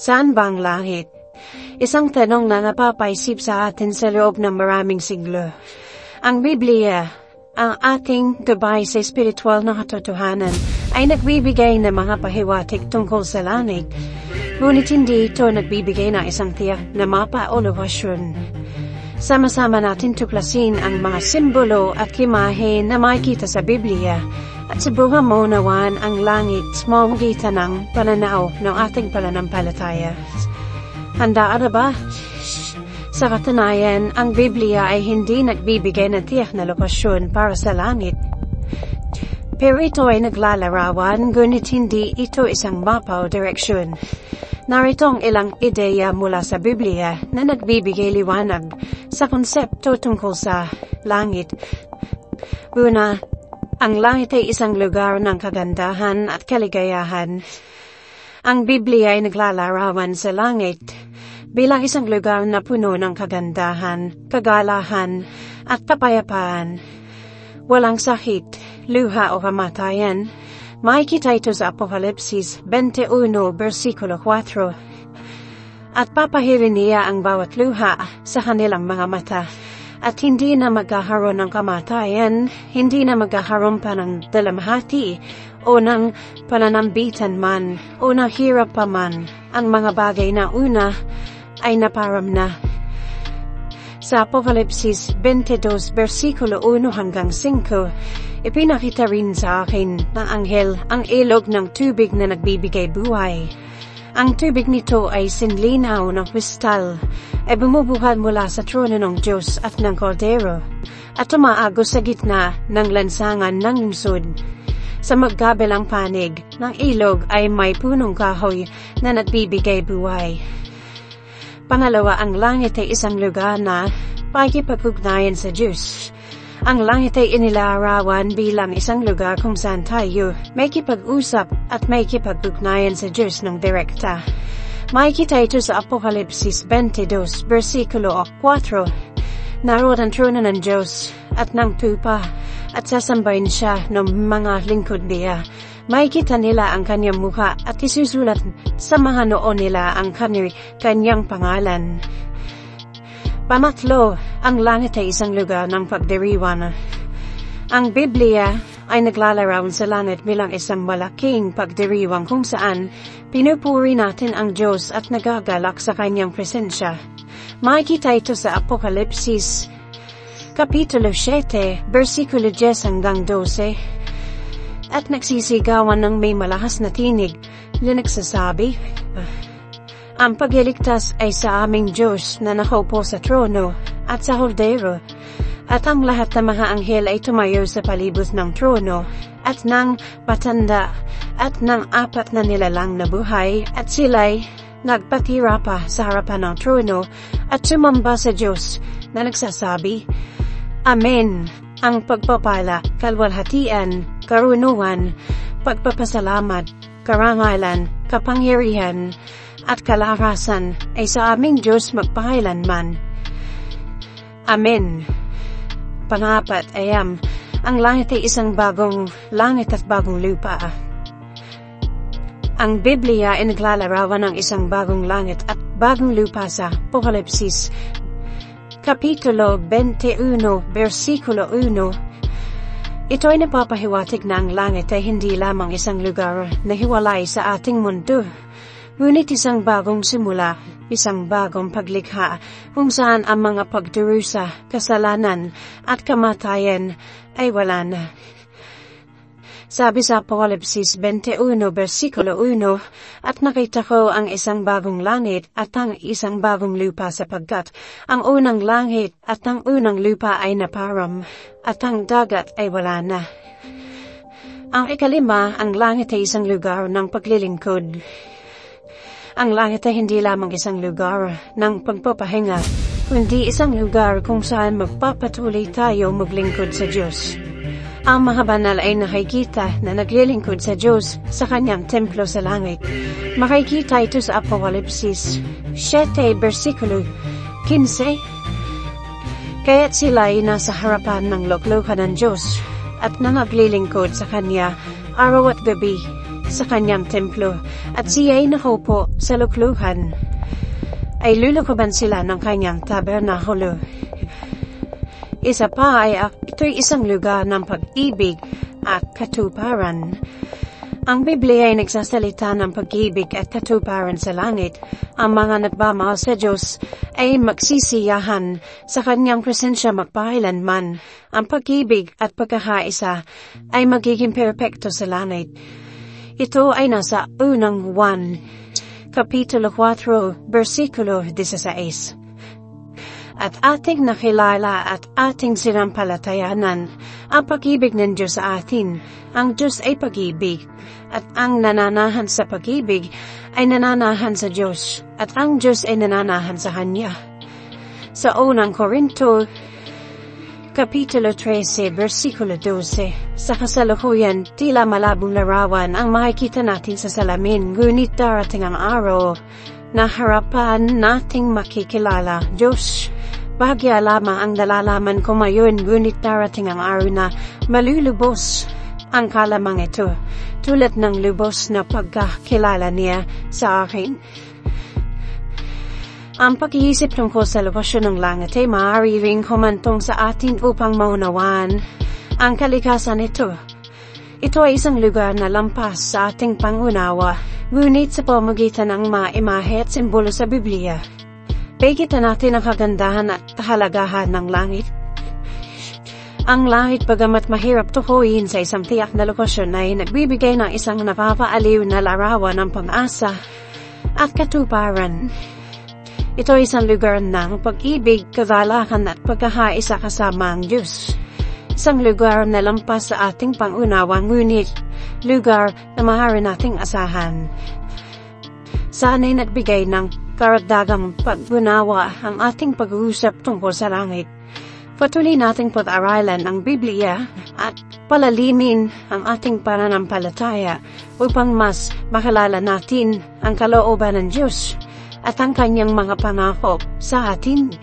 Saan bang langit? Isang tanong na napapaisip sa atin sa loob ng maraming siglo. Ang Biblia, ang ating gabay sa espiritual na katotohanan, ay nagbibigay ng mga pahiwatig tungkol sa langit. Ngunit hindi ito nagbibigay ng isang tiyak na mapa o lokasyon. Sama-sama natin tuklasin ang mga simbolo at imahe na makikita sa Biblia at subukan mo nawan ang langit sa pamamagitan ng pananaw ng ating pananampalataya. Handa ka ba? Sa katunayan, ang Biblia ay hindi nagbibigay ng tiyak na lokasyon para sa langit. Pero ito ay naglalarawan, ngunit hindi ito isang mapa o direksyon. Narito ang ilang ideya mula sa Biblia na nagbibigay liwanag sa konsepto tungkol sa langit. Una, ang langit ay isang lugar ng kagandahan at kaligayahan. Ang Biblia ay naglalarawan sa langit bilang isang lugar na puno ng kagandahan, kagalahan, at kapayapaan. Walang sakit, luha o kamatayan. Makikita ito sa Apokalipsis 21, versikulo 4. At papahirin niya ang bawat luha sa kanilang mga mata. At hindi na magkakaroon ng kamatayan, hindi na magkakaroon pa ng dalamhati, o ng pananambitan man, o ng hirap pa man. Ang mga bagay na una ay naparam na. Sa Apokalipsis 22, versikulo 1 hanggang 5, ipinakita rin sa akin ng anghel ang ilog ng tubig na nagbibigay buhay. Ang tubig nito ay sinlinaw ng kristal, ay bumubuhat mula sa trono ng Diyos at ng Kordero, at tumaagos sa gitna ng lansangan ng lungsod. Sa magkabilang panig ng ilog ay may punong kahoy na nagbibigay buhay. Pangalawa, ang langit ay isang lugar na pakikipag-ugnayan sa Diyos. Ang langit ay inilarawan bilang isang lugar kung saan tayo may kipag-usap at may kipag-ugnayan sa Diyos ng direkta. Makikita ito sa Apokalipsis 22, versikulo 4. Naroon ang trono ng Diyos at ng tupa at sasambahin siya ng mga lingkod niya. Makikita nila ang kanyang mukha at isusulat sa mga noo nila ang kanyang pangalan. Pangatlo, ang langit ay isang lugar ng pagdiriwang. Ang Biblia ay naglalarawan sa langit bilang isang malaking pagdiriwang kung saan pinupuri natin ang Diyos at nagagalak sa kanyang presensya. Makikita ito sa Apokalipsis, Kapitulo 7, versikulo 10 hanggang 12. At nagsisigawan ng may malakas na tinig na nagsasabi, ang pagliligtas ay sa aming Diyos na nakaupo sa trono at sa Kordero, at ang lahat ng mga anghel ay tumayo sa palibot ng trono at ng matanda at ng apat na nilalang na buhay, at sila'y nagpatira pa sa harapan ng trono at sumamba sa Diyos na nagsasabi, Amen. Ang pagpapala, kalwalhatian, karunuan, pagpapasalamat, karangalan, kapangyarihan, at kalarasan ay sa aming Diyos magpakailanman. Amen. Pangapat ay ang langit ay isang bagong langit at bagong lupa. Ang Biblia ay naglalarawan ng isang bagong langit at bagong lupa sa Apokalipsis, Kapitulo 21, versikulo 1. Ito ay napapahiwatig na ang langit ay hindi lamang isang lugar na hiwalay sa ating mundo, ngunit isang bagong simula, isang bagong paglikha kung saan ang mga pagdurusa, kasalanan at kamatayan ay wala na. Sabi sa Apokalipsis 21, versikulo 1, at nakita ko ang isang bagong langit at ang isang bagong lupa sapagkat ang unang langit at ang unang lupa ay naparam at ang dagat ay wala na. Ang ikalima, ang langit ay isang lugar ng paglilingkod. Ang langit ay hindi lamang isang lugar ng pagpapahinga, kundi isang lugar kung saan magpapatuloy tayo maglingkod sa Diyos. Ang mga banal ay nakikita na naglilingkod sa Diyos sa kanyang templo sa langit. Makikita ito sa Apokalipsis 7, versikulo 15. Kaya't sila ay nasa harapan ng luklukan ng Diyos at naglilingkod sa Kanya araw at gabi sa kanyang templo at siya ay nakaupo sa lukluhan, ay lulukuban sila ng kanyang tabernakulo. Isa pa ay ito'y isang lugar ng pag-ibig at katuparan. Ang Biblia ay nagsasalita ng pag-ibig at katuparan sa langit. Ang mga nagmamahal sa Diyos ay magsisiyahan sa kanyang presensya magpakailanman. Ang pag-ibig at pagkakaisa ay magiging perpekto sa langit. Ito ay nasa unang Juan, Kapitulo 4, versikulo 16. At ating nakilala at ating sinampalatayanan ang pag-ibig ng Diyos sa atin. Ang Diyos ay pag-ibig, at ang nananahan sa pag-ibig ay nananahan sa Diyos, at ang Diyos ay nananahan sa Kanya. Sa unang Korinto, Kapitulo 13, versikulo 12. Sa kasalukuyan, tila malabong larawan ang makikita natin sa salamin, ngunit darating ang araw na harapan nating makikilala Diyos. Bahagya lamang ang nalalaman ko ngayon, ngunit darating ang araw na malulubos ang kalamang ito, tulad ng lubos na pagkakilala niya sa akin. Ang pag-iisip tungkol sa lokasyon ng langit ay maaari ring humantong sa atin upang maunawaan ang kalikasan nito. Ito ay isang lugar na lampas sa ating pangunawa, ngunit sa pamamagitan ng mga imahe at simbolo sa Biblia, nakikita natin ang kagandahan at kahalagahan ng langit. Ang langit, bagamat mahirap tukuyin sa isang tiyak na lokasyon, ay nagbibigay ng isang napapaaliw na larawan ng pag-asa at katuparan. Ito ay isang lugar ng pag-ibig, kagalakan at pagkakaisa kasama ang Diyos. Isang lugar na lampas sa ating pangunawa, ngunit lugar na maaari nating asahan. Sana'y nagbigay ng karagdagang pag-unawa ang ating pag-uusap tungkol sa langit. Patuloy nating pag-aralan ang Biblia at palalimin ang ating pananampalataya upang mas makilala natin ang kalooban ng Diyos at ang kanyang mga pangako sa atin.